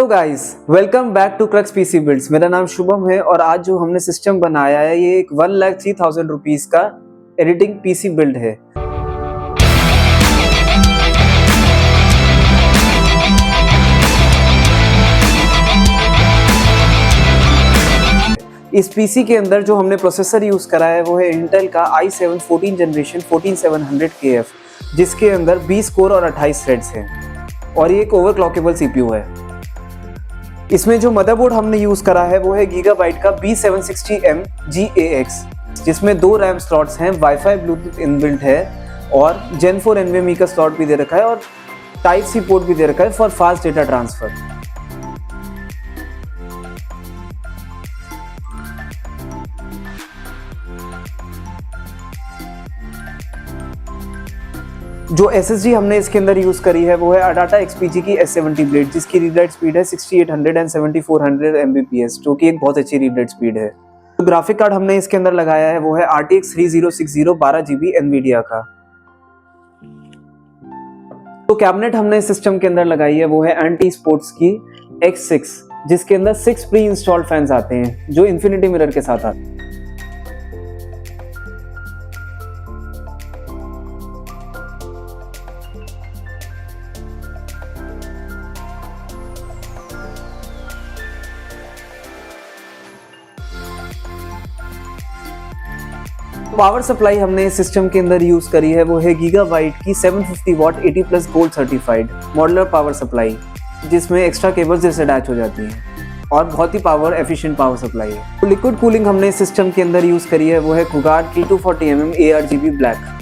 Guys, welcome back to Crux PC builds. मेरा नाम शुभम है और आज जो हमने सिस्टम बनाया है ये एक 1,03,000 रुपीज का एडिटिंग पीसी बिल्ड है। इस पीसी के अंदर जो हमने प्रोसेसर यूज करा है वो है इंटेल का i7 14 जनरेशन 14700KF, जिसके अंदर 20 कोर और 28 थ्रेड्स हैं और ये एक ओवरक्लॉकेबल सीपीयू है। इसमें जो मदरबोर्ड हमने यूज करा है वो है गीगाबाइट का B760M GAX, जिसमें 2 रैम स्लॉट्स हैं, वाईफाई ब्लूटूथ इनबिल्ट है और Gen 4 NVMe का स्लॉट भी दे रखा है और टाइप सी पोर्ट भी दे रखा है फॉर फास्ट डेटा ट्रांसफर। जो SSD हमने इसके अंदर यूज करी है वो है अडाटा XPG की S70 ब्लेड, जिसकी रीड राइट स्पीड है 6800 एंड 7400 Mbps, जो कि एक बहुत अच्छी रीड राइट स्पीड है। जो ग्राफिक कार्ड हमने इसके अंदर लगाया है वो है RTX 3060 12GB NVIDIA का। तो कैबिनेट हमने इस सिस्टम के अंदर लगाई है वो है एंटी स्पोर्ट्स की X6, जिसके अंदर 6 प्री इंस्टॉल्ड फैंस आते हैं जो इन्फिनिटी मिरर के साथ आते हैं। पावर सप्लाई हमने इस सिस्टम के अंदर यूज करी है वो है गीगाबाइट की 750 what 80+ gold certified modular power supply, जिसमें एक्स्ट्रा केबल्स जैसे अटैच हो जाती हैं और बहुत ही पावर एफिशिएंट पावर सप्लाई है। तो लिक्विड कूलिंग हमने इस सिस्टम के अंदर यूज करी है वो है कुगार्ड की 240mm ARGB ब्लैक।